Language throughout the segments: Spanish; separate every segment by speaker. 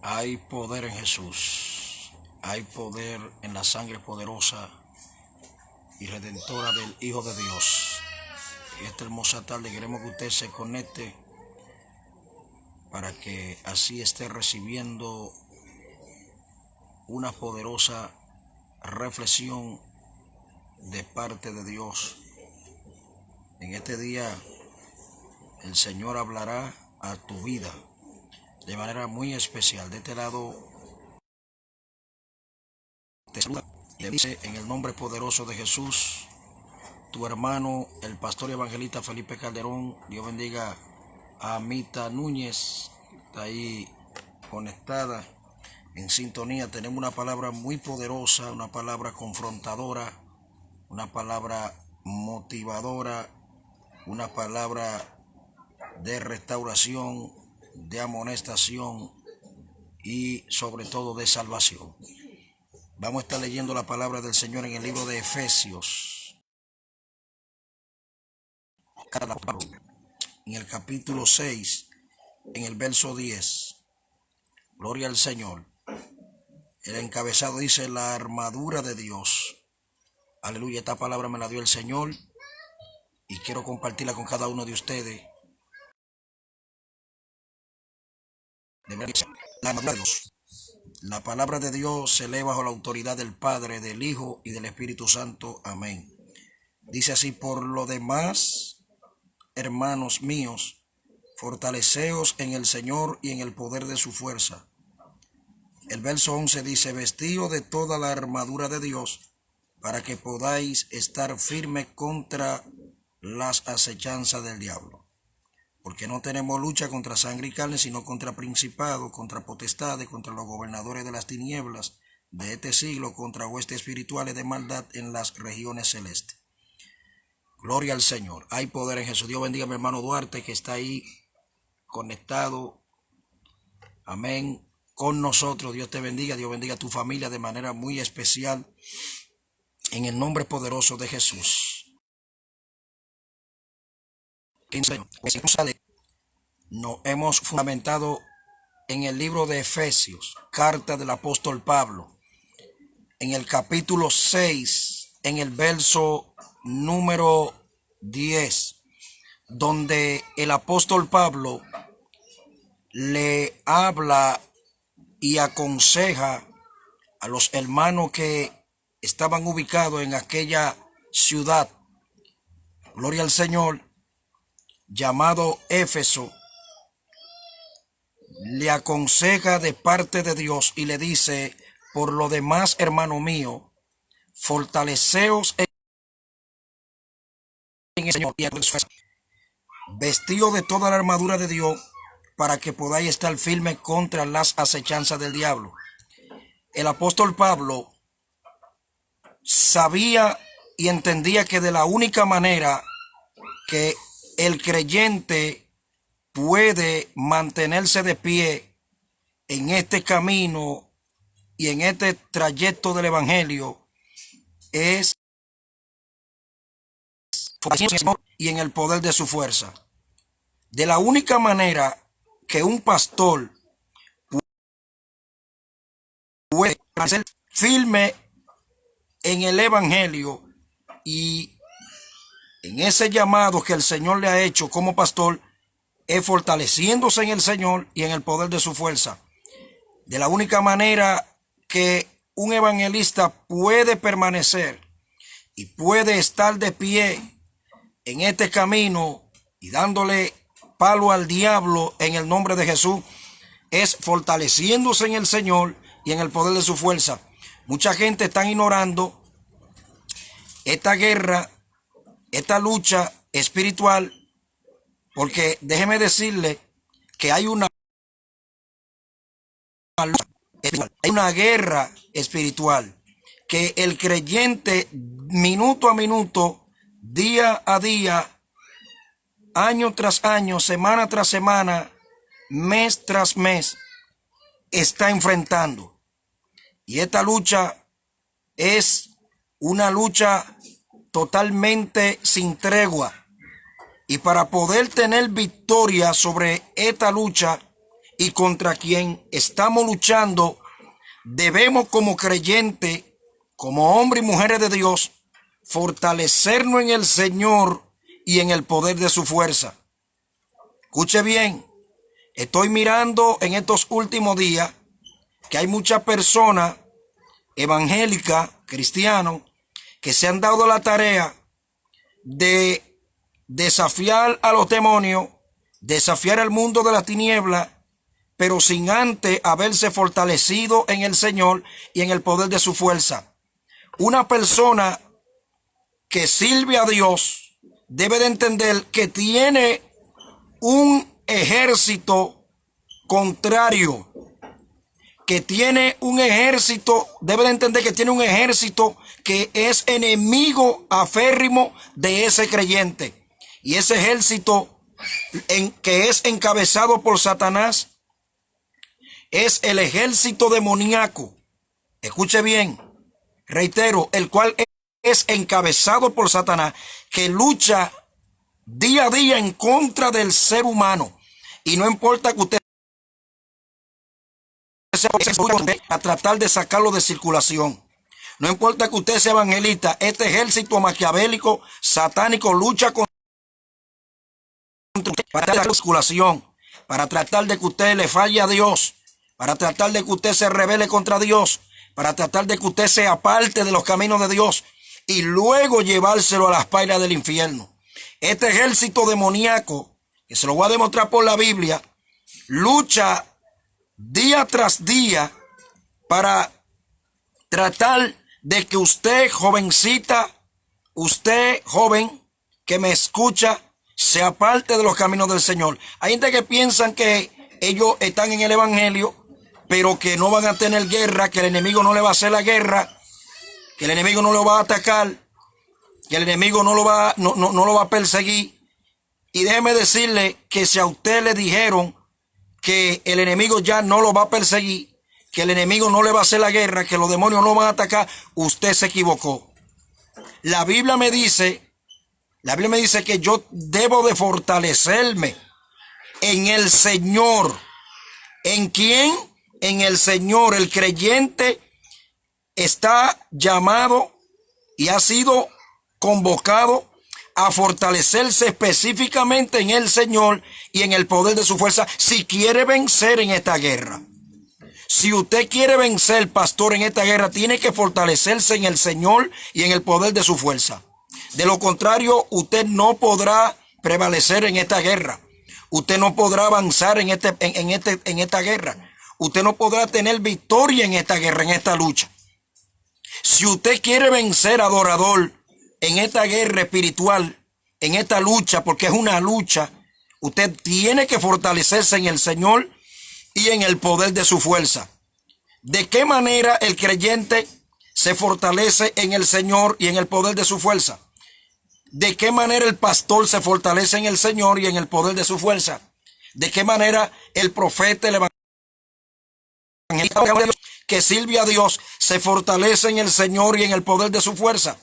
Speaker 1: Hay poder en Jesús, hay poder en la sangre poderosa y redentora del Hijo de Dios. En esta hermosa tarde queremos que usted se conecte para que así esté recibiendo una poderosa reflexión de parte de Dios. En este día el Señor hablará a tu vida de manera muy especial. De este lado te saluda y le dice en el nombre poderoso de Jesús, tu hermano, el pastor y evangelista Felipe Calderón. Dios bendiga a Amita Núñez, que está ahí conectada, en sintonía. Tenemos una palabra muy poderosa, una palabra confrontadora, una palabra motivadora, una palabra de restauración, de amonestación y sobre todo de salvación. Vamos a estar leyendo la palabra del Señor en el libro de Efesios, en el capítulo 6, en el verso 10. Gloria al Señor. El encabezado dice: la armadura de Dios. Aleluya, esta palabra me la dio el Señor y quiero compartirla con cada uno de ustedes. La armadura de Dios. La palabra de Dios se lee bajo la autoridad del Padre, del Hijo y del Espíritu Santo. Amén. Dice así: por lo demás, hermanos míos, fortaleceos en el Señor y en el poder de su fuerza. El verso 11 dice: vestidos de toda la armadura de Dios, para que podáis estar firmes contra las acechanzas del diablo. Porque no tenemos lucha contra sangre y carne, sino contra principados, contra potestades, contra los gobernadores de las tinieblas de este siglo, contra huestes espirituales de maldad en las regiones celestes. Gloria al Señor. Hay poder en Jesús. Dios bendiga a mi hermano Duarte, que está ahí conectado. Amén. Con nosotros. Dios te bendiga. Dios bendiga a tu familia de manera muy especial. En el nombre poderoso de Jesús. Nos hemos fundamentado en el libro de Efesios, carta del apóstol Pablo, en el capítulo 6, en el verso número 10, donde el apóstol Pablo le habla y aconseja a los hermanos que estaban ubicados en aquella ciudad, gloria al Señor, llamado Éfeso. Le aconseja de parte de Dios y le dice: por lo demás, hermano mío, fortaleceos en el Señor y en su fuerza, vestidos de toda la armadura de Dios, para que podáis estar firmes contra las acechanzas del diablo. El apóstol Pablo sabía y entendía que de la única manera que el creyente puede mantenerse de pie en este camino y en este trayecto del evangelio es y en el poder de su fuerza. De la única manera que un pastor puede ser firme en el evangelio y en ese llamado que el Señor le ha hecho como pastor, es fortaleciéndose en el Señor y en el poder de su fuerza. De la única manera que un evangelista puede permanecer y puede estar de pie en este camino y dándole palo al diablo en el nombre de Jesús, es fortaleciéndose en el Señor y en el poder de su fuerza. Mucha gente está ignorando esta guerra, esta lucha espiritual, porque déjeme decirle que hay una guerra espiritual que el creyente minuto a minuto, día a día, año tras año, semana tras semana, mes tras mes, está enfrentando. Y esta lucha es una lucha totalmente sin tregua. Y para poder tener victoria sobre esta lucha y contra quien estamos luchando, debemos como creyentes, como hombres y mujeres de Dios, fortalecernos en el Señor y en el poder de su fuerza. Escuche bien, estoy mirando en estos últimos días que hay muchas personas evangélicas, cristianos, que se han dado la tarea de desafiar a los demonios, desafiar al mundo de la tiniebla, pero sin antes haberse fortalecido en el Señor y en el poder de su fuerza. Una persona que sirve a Dios debe de entender que tiene un ejército contrario, que tiene un ejército, debe de entender que tiene un ejército que es enemigo aférrimo de ese creyente. Y ese ejército que es encabezado por Satanás es el ejército demoníaco. Escuche bien, reitero, el cual es encabezado por Satanás, que lucha día a día en contra del ser humano. Y no importa que usted sea a tratar de sacarlo de circulación. No importa que usted sea evangelista, este ejército maquiavélico, satánico, lucha contra la circulación, para tratar de que usted le falle a Dios, para tratar de que usted se rebele contra Dios, para tratar de que usted sea parte de los caminos de Dios y luego llevárselo a las pailas del infierno. Este ejército demoníaco, que se lo voy a demostrar por la Biblia, lucha día tras día para tratar de que usted, jovencita, usted, joven, que me escucha, sea parte de los caminos del Señor. Hay gente que piensan que ellos están en el evangelio, pero que no van a tener guerra, que el enemigo no le va a hacer la guerra, que el enemigo no lo va a atacar, que el enemigo no lo va a perseguir. Y déjeme decirle que si a usted le dijeron que el enemigo ya no lo va a perseguir, que el enemigo no le va a hacer la guerra, que los demonios no van a atacar, usted se equivocó. La Biblia me dice que yo debo de fortalecerme en el Señor. ¿En quién? En el Señor. El creyente está llamado y ha sido convocado a fortalecerse específicamente en el Señor y en el poder de su fuerza si quiere vencer en esta guerra. Si usted quiere vencer, pastor, en esta guerra, tiene que fortalecerse en el Señor y en el poder de su fuerza. De lo contrario, usted no podrá prevalecer en esta guerra. Usted no podrá avanzar en esta guerra. Usted no podrá tener victoria en esta guerra, en esta lucha. Si usted quiere vencer, adorador, en esta guerra espiritual, en esta lucha, porque es una lucha, usted tiene que fortalecerse en el Señor y en el poder de su fuerza. ¿De qué manera el creyente se fortalece en el Señor y en el poder de su fuerza? ¿De qué manera el pastor se fortalece en el Señor y en el poder de su fuerza? ¿De qué manera el profeta, el evangelista que sirve a Dios se fortalece en el Señor y en el poder de su fuerza?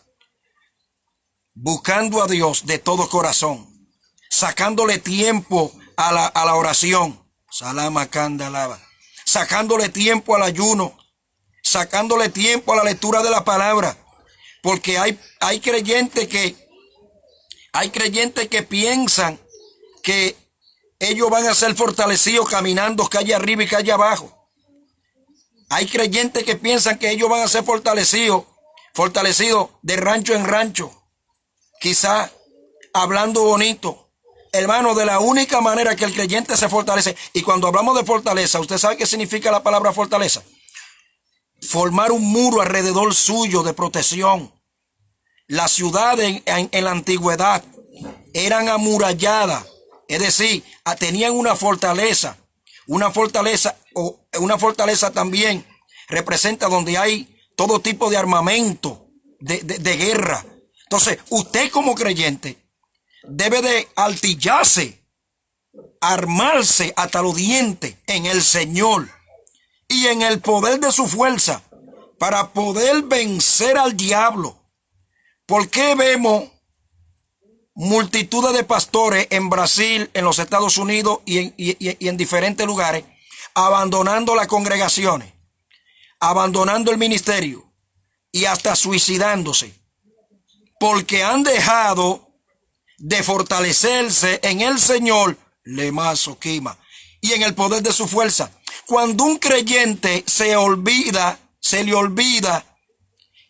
Speaker 1: Buscando a Dios de todo corazón, sacándole tiempo a la oración, Salama Candalaba, sacándole tiempo al ayuno, sacándole tiempo a la lectura de la palabra, porque hay creyentes que piensan que ellos van a ser fortalecidos caminando calle arriba y calle abajo. Hay creyentes que piensan que ellos van a ser fortalecidos de rancho en rancho, quizá hablando bonito. Hermano, de la única manera que el creyente se fortalece, y cuando hablamos de fortaleza, ¿usted sabe qué significa la palabra fortaleza? Formar un muro alrededor suyo de protección. Las ciudades en la antigüedad eran amuralladas, es decir, tenían una fortaleza también representa donde hay todo tipo de armamento, de guerra. Entonces, usted como creyente debe de altillarse, armarse hasta los dientes en el Señor y en el poder de su fuerza para poder vencer al diablo. ¿Por qué vemos multitudes de pastores en Brasil, en los Estados Unidos y en diferentes lugares abandonando las congregaciones, abandonando el ministerio y hasta suicidándose, porque han dejado de fortalecerse en el Señor, Lemasoquima, y en el poder de su fuerza. Cuando un creyente se le olvida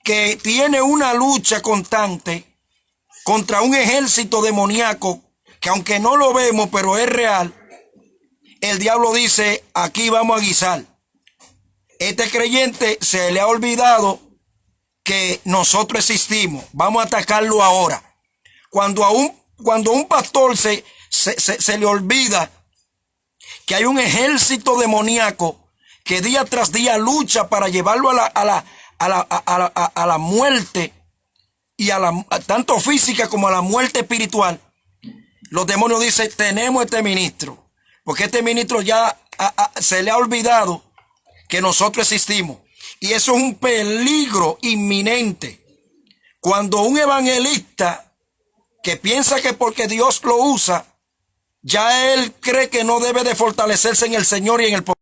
Speaker 1: que tiene una lucha constante contra un ejército demoníaco, que aunque no lo vemos, pero es real, el diablo dice, aquí vamos a guisar. Este creyente se le ha olvidado que nosotros existimos, vamos a atacarlo ahora. Cuando a un pastor se le olvida que hay un ejército demoníaco que día tras día lucha para llevarlo a la muerte, y tanto física como a la muerte espiritual, los demonios dicen, tenemos este ministro, porque este ministro ya se le ha olvidado que nosotros existimos. Y eso es un peligro inminente. Cuando un evangelista que piensa que porque Dios lo usa, ya él cree que no debe de fortalecerse en el Señor y en el poder.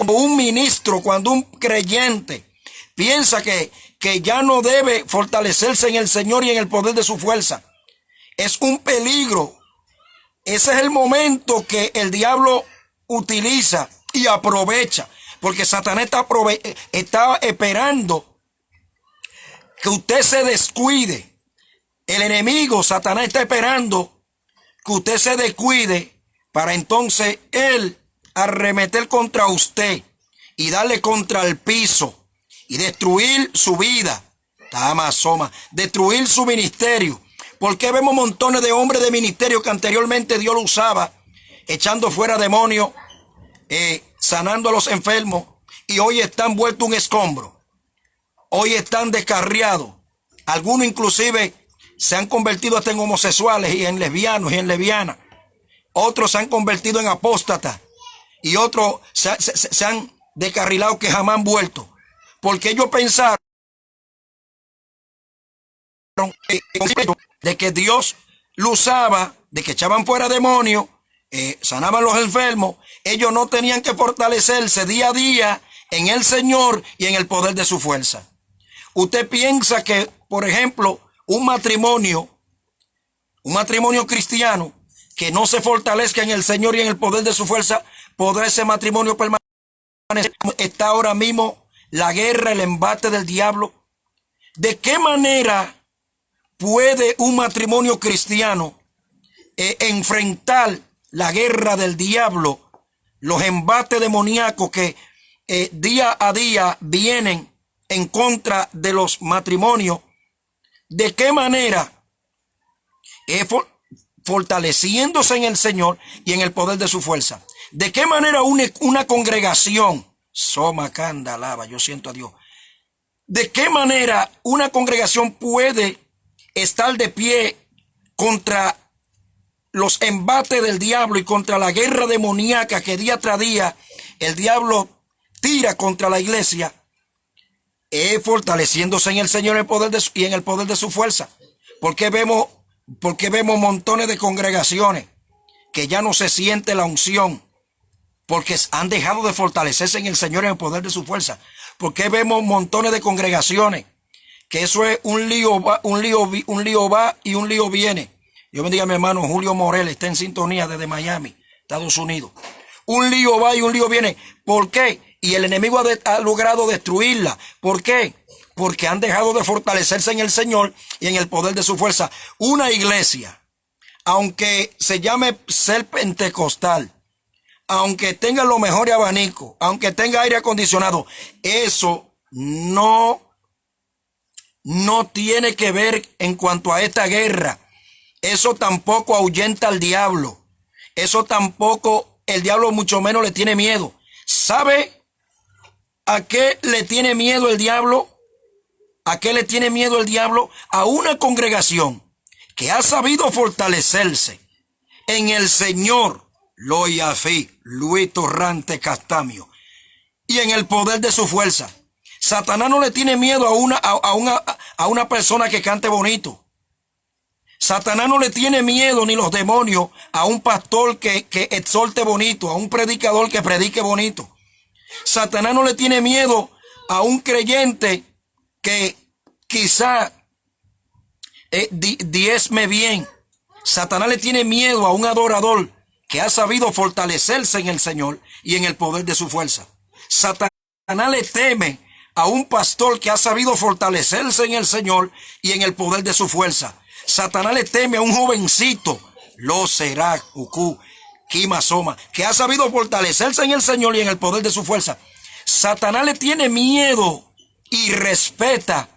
Speaker 1: Un ministro, cuando un creyente piensa que ya no debe fortalecerse en el Señor y en el poder de su fuerza, es un peligro. Ese es el momento que el diablo utiliza y aprovecha, porque Satanás está esperando que usted se descuide. El enemigo, Satanás, está esperando que usted se descuide para entonces él arremeter contra usted y darle contra el piso y destruir su vida, destruir su ministerio. Porque vemos montones de hombres de ministerio que anteriormente Dios lo usaba, echando fuera demonios, sanando a los enfermos, y hoy están vueltos un escombro, hoy están descarriados. Algunos inclusive se han convertido hasta en homosexuales y en lesbianos y en lesbianas. Otros se han convertido en apóstatas y otros se han descarrilado que jamás han vuelto, porque ellos pensaron de que Dios lo usaba, de que echaban fuera demonios, sanaban los enfermos. Ellos no tenían que fortalecerse día a día en el Señor y en el poder de su fuerza. Usted piensa que, por ejemplo, un matrimonio cristiano que no se fortalezca en el Señor y en el poder de su fuerza, ¿podrá ese matrimonio permanecer? Está ahora mismo la guerra, el embate del diablo. ¿De qué manera puede un matrimonio cristiano enfrentar la guerra del diablo, los embates demoníacos que día a día vienen en contra de los matrimonios? ¿De qué manera? Fortaleciéndose en el Señor y en el poder de su fuerza. ¿De qué manera una congregación, Soma Candalaba, yo siento a Dios, de qué manera una congregación puede estar de pie contra los embates del diablo y contra la guerra demoníaca que día tras día el diablo tira contra la iglesia? Fortaleciéndose en el Señor y en el poder de su fuerza. Porque vemos montones de congregaciones que ya no se siente la unción, porque han dejado de fortalecerse en el Señor y en el poder de su fuerza. Porque vemos montones de congregaciones que eso es un lío va y un lío viene. Dios bendiga a mi hermano Julio Morel, está en sintonía desde Miami, Estados Unidos. Un lío va y un lío viene. ¿Por qué? Y el enemigo ha logrado destruirla. ¿Por qué? Porque han dejado de fortalecerse en el Señor y en el poder de su fuerza. Una iglesia, aunque se llame ser pentecostal, aunque tenga los mejores abanicos, aunque tenga aire acondicionado, eso no tiene que ver en cuanto a esta guerra. Eso tampoco ahuyenta al diablo. Eso tampoco, el diablo mucho menos le tiene miedo. ¿Sabe a qué le tiene miedo el diablo? ¿A qué le tiene miedo el diablo? A una congregación que ha sabido fortalecerse en el Señor, Loyafi, Luis Torrante Castamio, y en el poder de su fuerza. Satanás no le tiene miedo a una persona que cante bonito. Satanás no le tiene miedo ni los demonios a un pastor que exhorte bonito, a un predicador que predique bonito. Satanás no le tiene miedo a un creyente que quizá diezme bien. Satanás le tiene miedo a un adorador que ha sabido fortalecerse en el Señor y en el poder de su fuerza. Satanás le teme a un pastor que ha sabido fortalecerse en el Señor y en el poder de su fuerza. Satanás le teme a un jovencito, Lo Será, Uku, Kima Soma, que ha sabido fortalecerse en el Señor y en el poder de su fuerza. Satanás le tiene miedo y respeta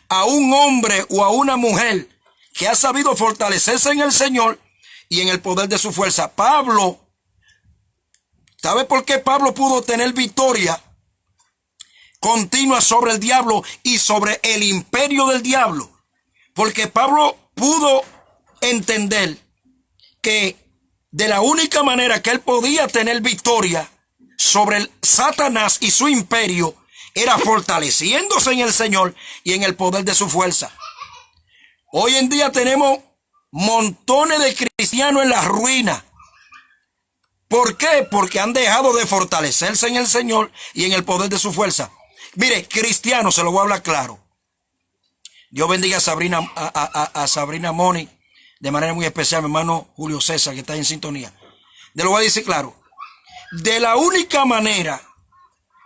Speaker 1: a un hombre o a una mujer que ha sabido fortalecerse en el Señor y en el poder de su fuerza. Pablo, ¿sabe por qué Pablo pudo tener victoria continua sobre el diablo y sobre el imperio del diablo? Porque Pablo pudo entender que de la única manera que él podía tener victoria sobre el Satanás y su imperio era fortaleciéndose en el Señor y en el poder de su fuerza. Hoy en día tenemos montones de cristianos en la ruina. ¿Por qué? Porque han dejado de fortalecerse en el Señor y en el poder de su fuerza. Mire, cristianos, se lo voy a hablar claro. Dios bendiga a Sabrina Moni, de manera muy especial, mi hermano Julio César, que está en sintonía. Le lo voy a decir claro. De la única manera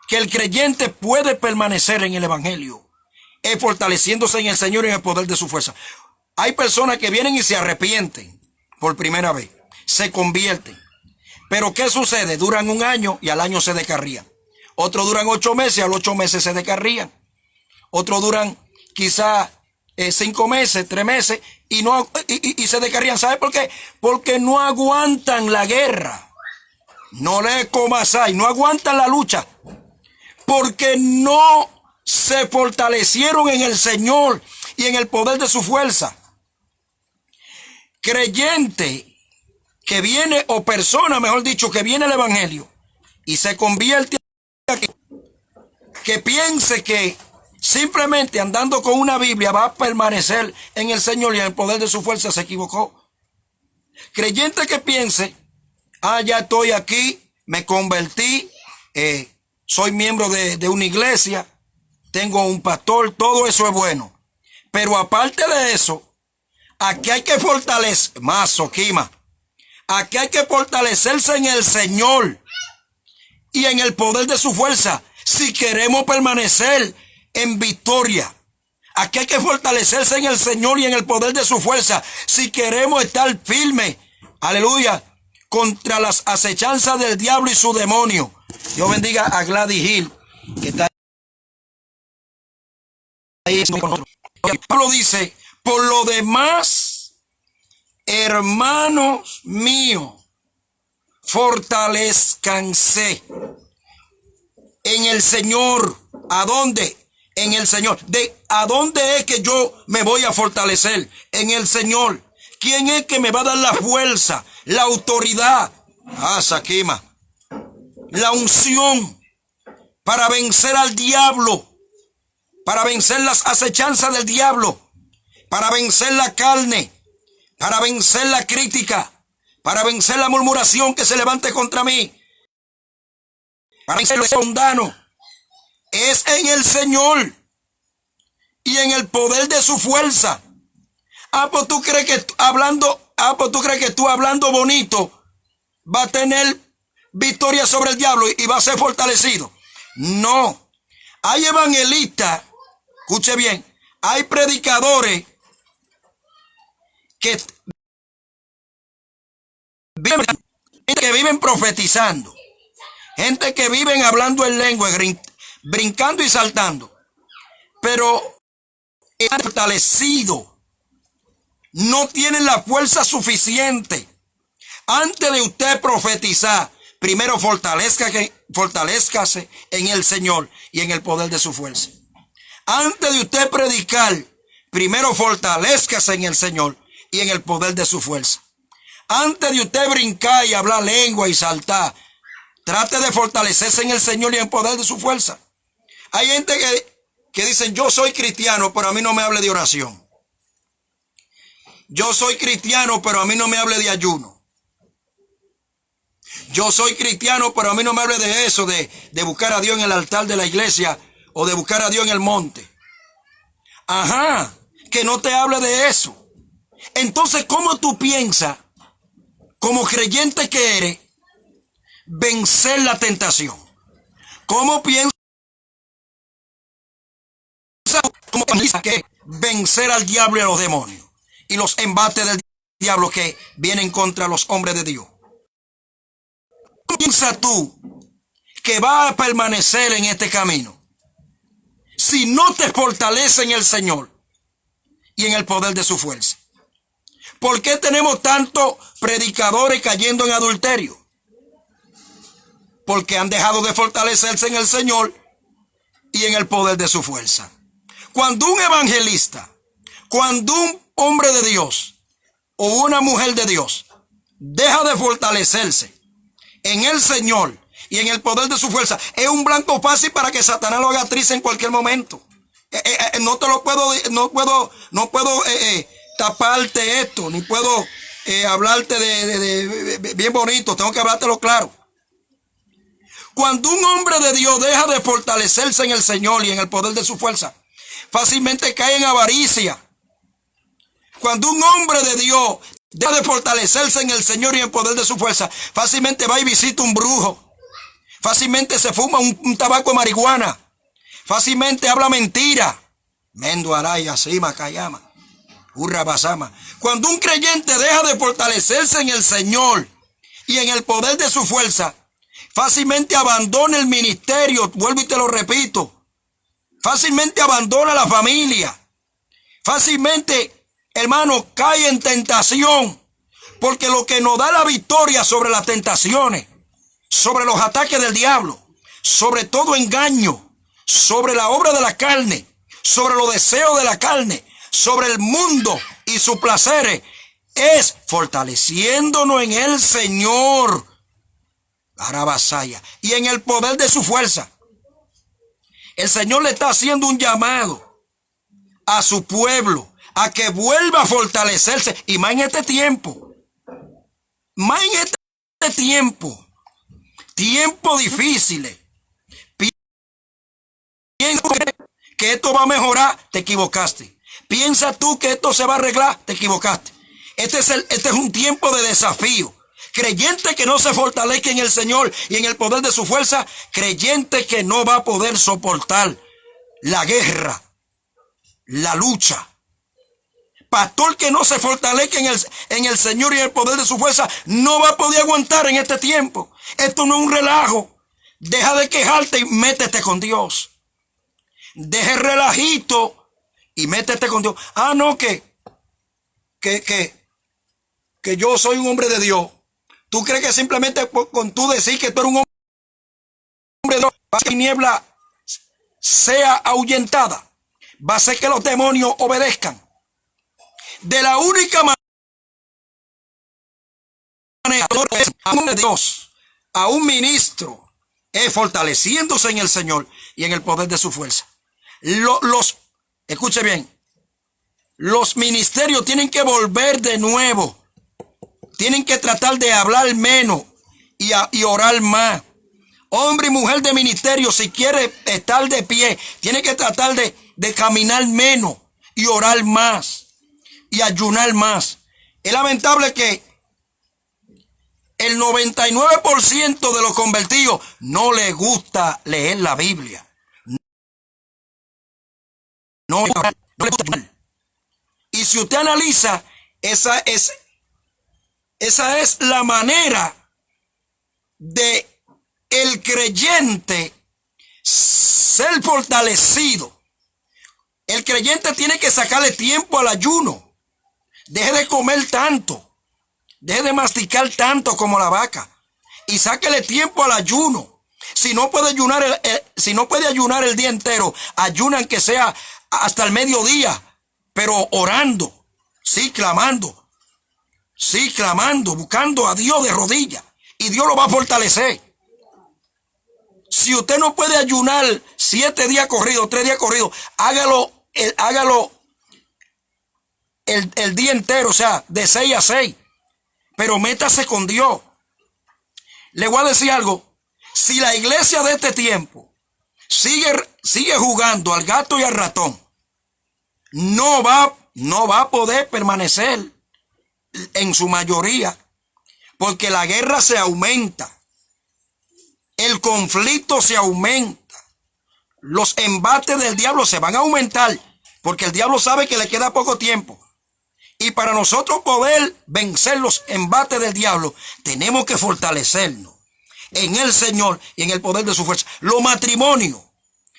Speaker 1: que el creyente puede permanecer en el Evangelio es fortaleciéndose en el Señor y en el poder de su fuerza. Hay personas que vienen y se arrepienten por primera vez, se convierten. Pero ¿qué sucede? Duran un año y al año se descarrían. Otros duran 8 meses y a los 8 meses se descarrían. Otros duran quizá 5 meses, 3 meses y se descarrían. ¿Sabe por qué? Porque no aguantan la guerra. No le comas ahí, no aguantan la lucha. Porque no se fortalecieron en el Señor y en el poder de su fuerza. Creyente que viene, o persona, mejor dicho, que viene al Evangelio y se convierte aquí, que piense que simplemente andando con una Biblia va a permanecer en el Señor y en el poder de su fuerza, se equivocó. Creyente que piense, ya estoy aquí, me convertí, soy miembro de una iglesia, tengo un pastor, todo eso es bueno. Pero aparte de eso, aquí hay que fortalecer, aquí hay que fortalecerse en el Señor y en el poder de su fuerza si queremos permanecer en victoria. Aquí hay que fortalecerse en el Señor y en el poder de su fuerza si queremos estar firmes, aleluya, contra las acechanzas del diablo y su demonio. Dios bendiga a Gladys Hill, que está ahí con nosotros. Pablo dice, por lo demás, hermanos míos, fortalezcanse en el Señor. ¿A dónde? En el Señor. ¿A dónde es que yo me voy a fortalecer? En el Señor. ¿Quién es que me va a dar la fuerza, la autoridad? Sakima. La unción para vencer al diablo, para vencer las acechanzas del diablo, para vencer la carne, para vencer la crítica, para vencer la murmuración que se levante contra mí, para vencer lo mundano. Es en el Señor y en el poder de su fuerza. Pues tú crees que tú hablando bonito va a tener victoria sobre el diablo y va a ser fortalecido. No. Hay evangelistas, escuche bien, hay predicadores que viven profetizando, gente que viven hablando en lengua, brincando y saltando, pero están fortalecidos, no tienen la fuerza suficiente. Antes de usted profetizar, primero fortalezcase en el Señor y en el poder de su fuerza. Antes de usted predicar, primero fortalezcase en el Señor y en el poder de su fuerza. Antes de usted brincar y hablar lengua y saltar, trate de fortalecerse en el Señor y en el poder de su fuerza. Hay gente que dicen, yo soy cristiano, pero a mí no me hable de oración. Yo soy cristiano, pero a mí no me hable de ayuno. Yo soy cristiano, pero a mí no me hable de eso, de buscar a Dios en el altar de la iglesia o de buscar a Dios en el monte. Ajá, que no te hable de eso. Entonces, ¿cómo tú piensas, como creyente que eres, vencer la tentación? ¿Cómo piensas que vencer al diablo y a los demonios y los embates del diablo que vienen contra los hombres de Dios? ¿Cómo piensas tú que va a permanecer en este camino si no te fortalece en el Señor y en el poder de su fuerza? ¿Por qué tenemos tantos predicadores cayendo en adulterio? Porque han dejado de fortalecerse en el Señor y en el poder de su fuerza. Cuando un evangelista, cuando un hombre de Dios o una mujer de Dios deja de fortalecerse en el Señor y en el poder de su fuerza, es un blanco fácil para que Satanás lo haga triste en cualquier momento. No puedo taparte esto, ni puedo hablarte de bien bonito, tengo que hablártelo claro. Cuando un hombre de Dios deja de fortalecerse en el Señor y en el poder de su fuerza, fácilmente cae en avaricia. Cuando un hombre de Dios deja de fortalecerse en el Señor y en el poder de su fuerza, fácilmente va y visita un brujo. Fácilmente se fuma un tabaco de marihuana. Fácilmente habla mentira. Mendo araya, sima, kayama, urra basama. Cuando un creyente deja de fortalecerse en el Señor y en el poder de su fuerza, fácilmente abandona el ministerio, vuelvo y te lo repito. Fácilmente abandona la familia. Fácilmente, hermano, cae en tentación. Porque lo que nos da la victoria sobre las tentaciones, sobre los ataques del diablo, sobre todo engaño, sobre la obra de la carne, sobre los deseos de la carne, sobre el mundo y sus placeres, es fortaleciéndonos en el Señor, Arabasaya, y en el poder de su fuerza. El Señor le está haciendo un llamado a su pueblo a que vuelva a fortalecerse, y más en este tiempo, tiempos difíciles. Piensa que esto va a mejorar, te equivocaste. Piensa tú que esto se va a arreglar, te equivocaste. Este es un tiempo de desafío. Creyente que no se fortalezca en el Señor y en el poder de su fuerza, creyente que no va a poder soportar la guerra, la lucha. Pastor que no se fortalezca en el Señor y en el poder de su fuerza, no va a poder aguantar en este tiempo. Esto no es un relajo. Deja de quejarte y métete con Dios. Deja el relajito y métete con Dios. Ah, no, que yo soy un hombre de Dios. ¿Tú crees que simplemente con tú decir que tú eres un hombre de Dios, va a que la niebla sea ahuyentada? Va a hacer que los demonios obedezcan. De la única manera a un Dios, a un ministro, es fortaleciéndose en el Señor y en el poder de su fuerza. Escuche bien, los ministerios tienen que volver de nuevo. Tienen que tratar de hablar menos y orar más. Hombre y mujer de ministerio, si quiere estar de pie, tiene que tratar de caminar menos y orar más y ayunar más. Es lamentable que el 99% de los convertidos no les gusta leer la Biblia. No les gusta. Y si usted analiza, esa es la manera de el creyente ser fortalecido. El creyente tiene que sacarle tiempo al ayuno. Deje de comer tanto. Deje de masticar tanto como la vaca. Y sáquele tiempo al ayuno. Si no puede ayunar el día entero, ayunan que sea hasta el mediodía, pero orando, sí, clamando, buscando a Dios de rodillas, y Dios lo va a fortalecer. Si usted no puede ayunar 7 días corridos, 3 días corridos, hágalo el día entero, o sea, de 6 a 6. Pero métase con Dios. Le voy a decir algo. Si la iglesia de este tiempo sigue jugando al gato y al ratón, no va a poder permanecer en su mayoría, porque la guerra se aumenta, el conflicto se aumenta, los embates del diablo se van a aumentar, porque el diablo sabe que le queda poco tiempo. Y para nosotros poder vencer los embates del diablo, tenemos que fortalecernos en el Señor y en el poder de su fuerza. Los matrimonios,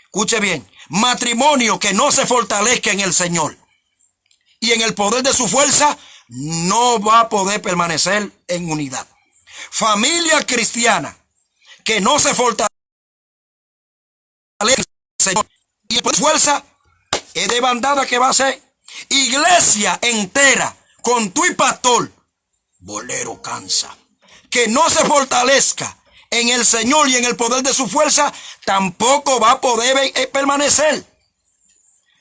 Speaker 1: escuche bien, matrimonio que no se fortalezca en el Señor y en el poder de su fuerza, no va a poder permanecer en unidad. Familia cristiana que no se fortalece en el Señor y en fuerza, es de bandada que va a ser. Iglesia entera con tu y pastor, bolero cansa. Que no se fortalezca en el Señor y en el poder de su fuerza, tampoco va a poder permanecer.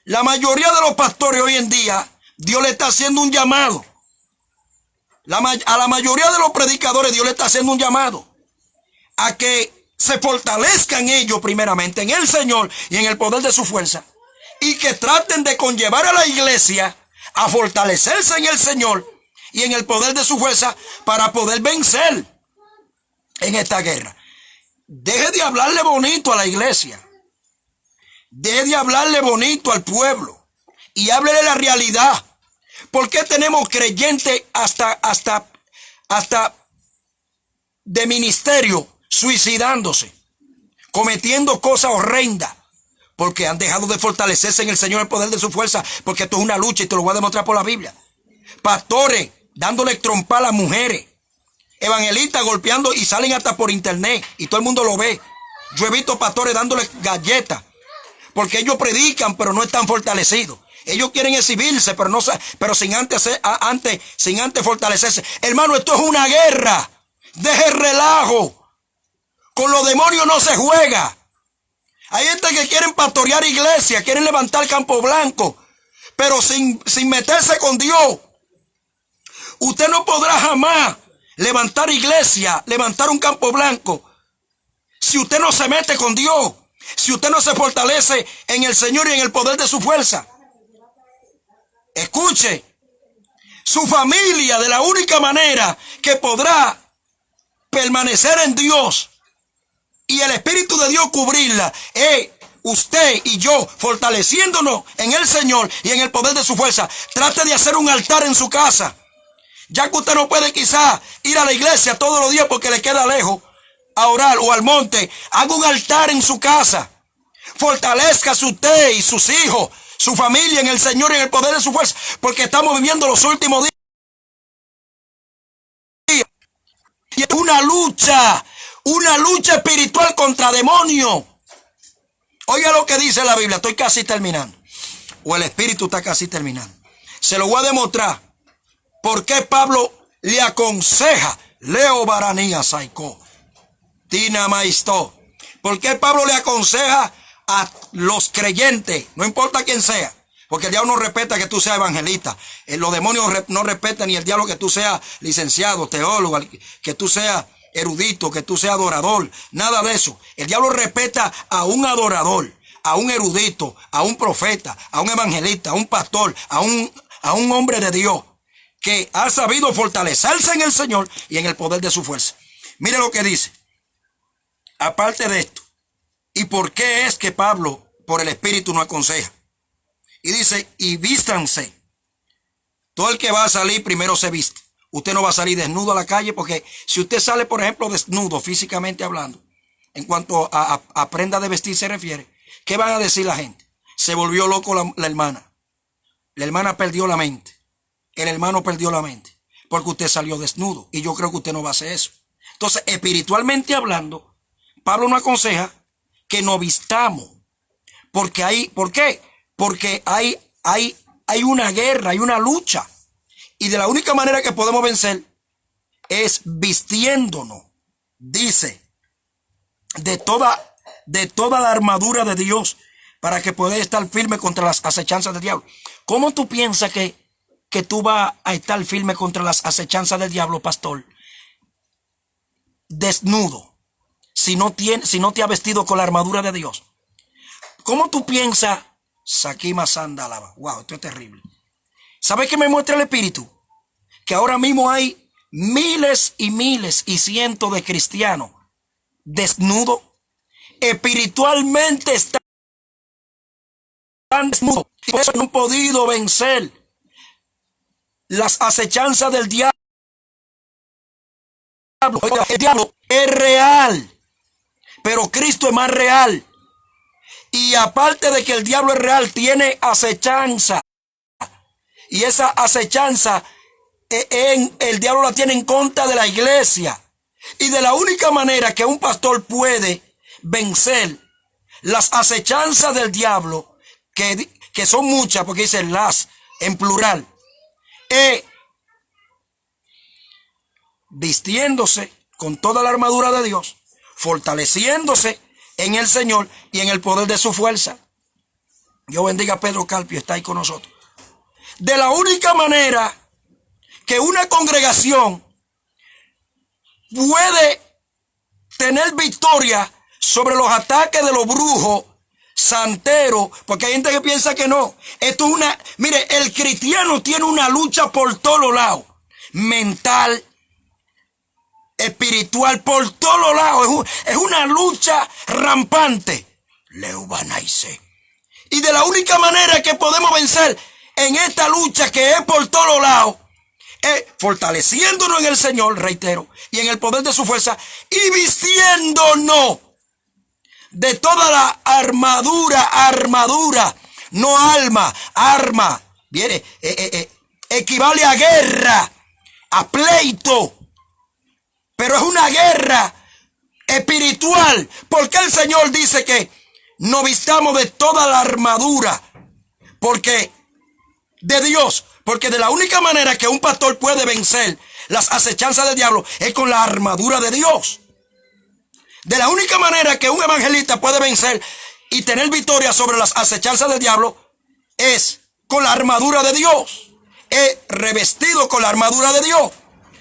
Speaker 1: La mayoría de los pastores hoy en día, Dios le está haciendo un llamado. A la mayoría de los predicadores, Dios le está haciendo un llamado a que se fortalezcan ellos primeramente en el Señor y en el poder de su fuerza, y que traten de conllevar a la iglesia a fortalecerse en el Señor y en el poder de su fuerza para poder vencer en esta guerra. Deje de hablarle bonito a la iglesia. Deje de hablarle bonito al pueblo y háblele la realidad. ¿Por qué tenemos creyentes hasta de ministerio suicidándose, cometiendo cosas horrendas? Porque han dejado de fortalecerse en el Señor, el poder de su fuerza, porque esto es una lucha y te lo voy a demostrar por la Biblia. Pastores dándole trompa a las mujeres, evangelistas golpeando y salen hasta por internet y todo el mundo lo ve. Yo he visto pastores dándole galletas porque ellos predican pero no están fortalecidos. Ellos quieren exhibirse pero sin antes fortalecerse. Hermano, esto es una guerra. Deje el relajo. Con los demonios no se juega. Hay gente que quieren pastorear iglesias, quieren levantar Campo Blanco, pero sin meterse con Dios. Usted no podrá jamás levantar iglesia, levantar un Campo Blanco, si usted no se mete con Dios, si usted no se fortalece en el Señor y en el poder de su fuerza. Escuche, su familia, de la única manera que podrá permanecer en Dios y el Espíritu de Dios cubrirla, es usted y yo fortaleciéndonos en el Señor y en el poder de su fuerza. Trate de hacer un altar en su casa. Ya que usted no puede quizás ir a la iglesia todos los días porque le queda lejos a orar, o al monte, haga un altar en su casa. Fortalezcase usted y sus hijos, su familia en el Señor y en el poder de su fuerza, porque estamos viviendo los últimos días. Y es una lucha espiritual contra demonios. Oiga lo que dice la Biblia, estoy casi terminando, o el Espíritu está casi terminando. Se lo voy a demostrar por qué Pablo le aconseja, Leo Baranía Saiko, Tina Maistó. ¿Por qué Pablo le aconseja a los creyentes, no importa quién sea? Porque el diablo no respeta que tú seas evangelista. Los demonios no respetan ni el diablo que tú seas licenciado, teólogo, que tú seas erudito, que tú seas adorador. Nada de eso. El diablo respeta a un adorador, a un erudito, a un profeta, a un evangelista, a un pastor, a un hombre de Dios que ha sabido fortalecerse en el Señor y en el poder de su fuerza. Mire lo que dice. Aparte de esto, ¿y por qué es que Pablo por el Espíritu no aconseja? Y dice, y vístanse. Todo el que va a salir primero se viste. Usted no va a salir desnudo a la calle, porque si usted sale, por ejemplo, desnudo físicamente hablando, en cuanto a prenda de vestir se refiere, ¿qué van a decir la gente? Se volvió loco la hermana. La hermana perdió la mente. El hermano perdió la mente, porque usted salió desnudo. Y yo creo que usted no va a hacer eso. Entonces, espiritualmente hablando, Pablo nos aconseja que nos vistamos. ¿Por qué? Porque hay una guerra, hay una lucha. Y de la única manera que podemos vencer es vistiéndonos, dice, de toda la armadura de Dios, para que pueda estar firme contra las acechanzas del diablo. ¿Cómo tú piensas que que tú vas a estar firme contra las acechanzas del diablo, pastor? Desnudo, si no te has vestido con la armadura de Dios. ¿Cómo tú piensas? Sakima Sandalaba. Wow, esto es terrible. ¿Sabes qué me muestra el Espíritu? Que ahora mismo hay miles y miles y cientos de cristianos desnudos. Espiritualmente están desnudos. Y por eso no han podido vencer las acechanzas del diablo. El diablo es real, pero Cristo es más real. Y aparte de que el diablo es real, tiene acechanza. Y esa acechanza el diablo la tiene en contra de la iglesia. Y de la única manera que un pastor puede vencer las acechanzas del diablo, que son muchas, porque dice las en plural, vistiéndose con toda la armadura de Dios, fortaleciéndose en el Señor y en el poder de su fuerza. Dios bendiga a Pedro Carpio, está ahí con nosotros. De la única manera que una congregación puede tener victoria sobre los ataques de los brujos, santeros, porque hay gente que piensa que no. Esto es una... Mire, el cristiano tiene una lucha por todos lados. Mental, espiritual, por todos lados. Es una lucha rampante. Leubanaice. Y de la única manera que podemos vencer en esta lucha que es por todos lados, es fortaleciéndonos en el Señor, reitero, y en el poder de su fuerza, y vistiéndonos de toda la armadura, no arma, viene, equivale a guerra, a pleito, pero es una guerra espiritual, porque el Señor dice que nos vistamos de toda la armadura, porque de Dios, porque de la única manera que un pastor puede vencer las acechanzas del diablo es con la armadura de Dios. De la única manera que un evangelista puede vencer y tener victoria sobre las acechanzas del diablo es con la armadura de Dios. Es revestido con la armadura de Dios.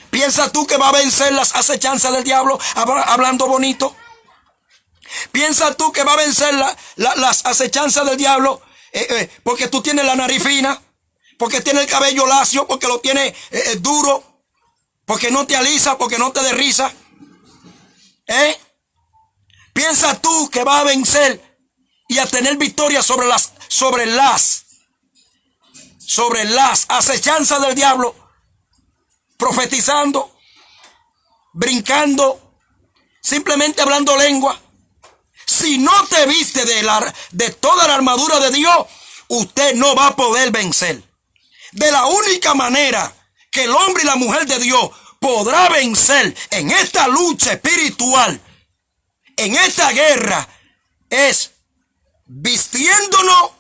Speaker 1: ¿Piensas tú que va a vencer las acechanzas del diablo hablando bonito? ¿Piensas tú que va a vencer las acechanzas del diablo porque tú tienes la nariz fina? Porque tiene el cabello lacio, porque lo tiene duro, porque no te alisa, porque no te derriza. ¿Piensas tú que va a vencer y a tener victoria sobre las acechanzas del diablo, profetizando, brincando, simplemente hablando lengua? Si no te viste de toda la armadura de Dios, usted no va a poder vencer. De la única manera que el hombre y la mujer de Dios podrá vencer en esta lucha espiritual, en esta guerra, es vistiéndonos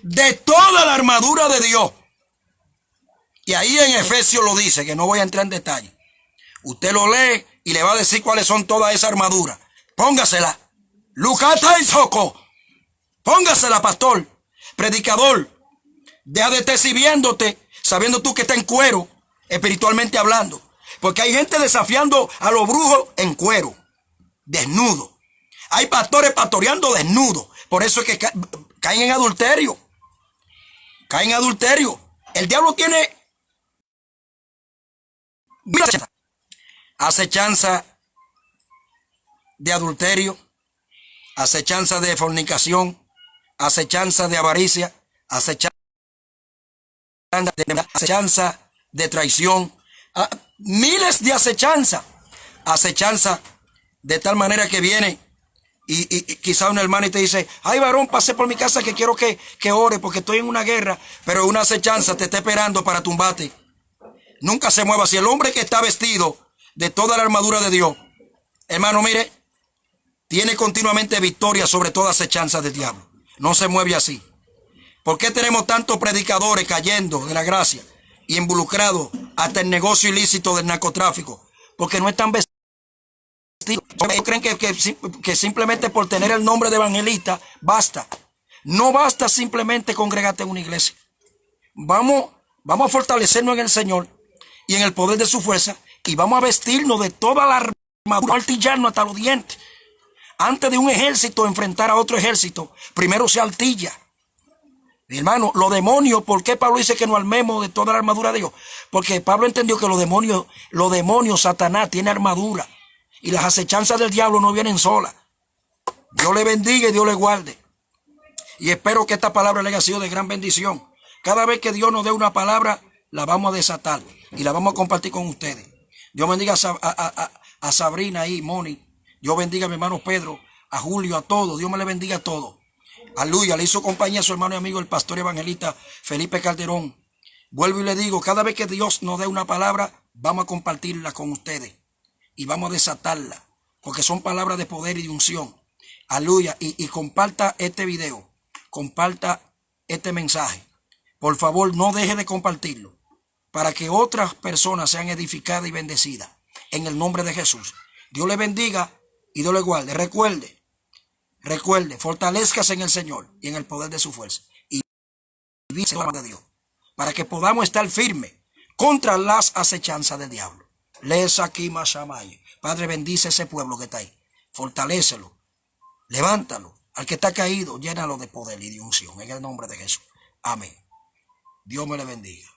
Speaker 1: de toda la armadura de Dios. Y ahí en Efesios lo dice, que no voy a entrar en detalle. Usted lo lee y le va a decir cuáles son todas esas armaduras. Póngasela. Lucata y Soco. Póngasela, pastor, predicador. Deja de estar exhibiéndote, sabiendo tú que está en cuero, espiritualmente hablando. Porque hay gente desafiando a los brujos en cuero, desnudo. Hay pastores pastoreando desnudos. Por eso es que caen en adulterio. Caen en adulterio. El diablo tiene acechanza de adulterio, acechanza de fornicación, acechanza de avaricia, acechanza de traición, miles de acechanza de tal manera que viene y quizá un hermano y te dice: ay, varón, pase por mi casa que quiero que ore porque estoy en una guerra, pero una acechanza te está esperando para tumbarte. Nunca se mueva. Si el hombre que está vestido de toda la armadura de Dios, hermano, mire, tiene continuamente victoria sobre toda acechanza del diablo. No se mueve así. ¿Por qué tenemos tantos predicadores cayendo de la gracia y involucrados hasta el negocio ilícito del narcotráfico? Porque no están vestidos. Creen que simplemente por tener el nombre de evangelista basta. No basta simplemente congregarte en una iglesia. Vamos Vamos a fortalecernos en el Señor y en el poder de su fuerza, y vamos a vestirnos de toda la armadura, artillarnos hasta los dientes. Antes de un ejército enfrentar a otro ejército, primero se artilla. Mi hermano, los demonios, ¿por qué Pablo dice que nos armemos de toda la armadura de Dios? Porque Pablo entendió que los demonios, Satanás tiene armadura, y las acechanzas del diablo no vienen solas. Dios le bendiga y Dios le guarde. Y espero que esta palabra le haya sido de gran bendición. Cada vez que Dios nos dé una palabra, la vamos a desatar y la vamos a compartir con ustedes. Dios bendiga a Sabrina ahí, Moni. Dios bendiga a mi hermano Pedro, a Julio, a todos. Dios me le bendiga a todos. Aleluya. Le hizo compañía a su hermano y amigo, el pastor evangelista Felipe Calderón. Vuelvo y le digo, cada vez que Dios nos dé una palabra, vamos a compartirla con ustedes y vamos a desatarla, porque son palabras de poder y de unción. Aleluya. Y comparta este video, comparta este mensaje. Por favor, no deje de compartirlo, para que otras personas sean edificadas y bendecidas. En el nombre de Jesús. Dios le bendiga y Dios le guarde. Recuerde, fortalezcase en el Señor y en el poder de su fuerza. Y dice la palabra de Dios, para que podamos estar firmes contra las acechanzas del diablo. Les aquí Mashamay. Padre, bendice ese pueblo que está ahí. Fortalécelo. Levántalo. Al que está caído, llénalo de poder y de unción. En el nombre de Jesús. Amén. Dios me le bendiga.